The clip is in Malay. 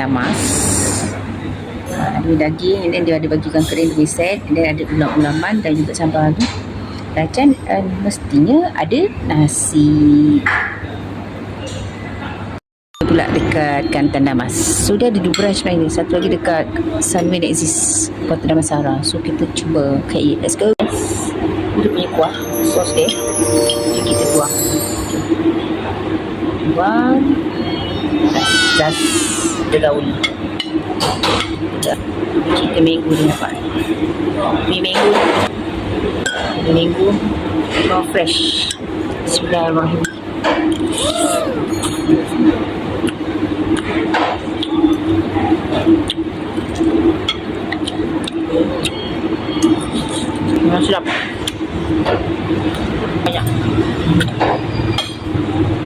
tandamas. Ada daging, and then dia ada bagikan kering lebih set, and then ada ulam-ulaman dan juga sambal tu. Dan mestinya ada nasi. Pula dekat kan tandamas. So dia ada 2 branch sebenarnya. Satu lagi dekat Sunway Nexus Kota Damansara. So kita cuba eat. Let's go. Dia punya kuah, sos dia. Jadi kita tuang. Das bergaul. Kita minggu dia dapat. Minggu. Minggu. Fresh. Bismillahirrahmanirrahim.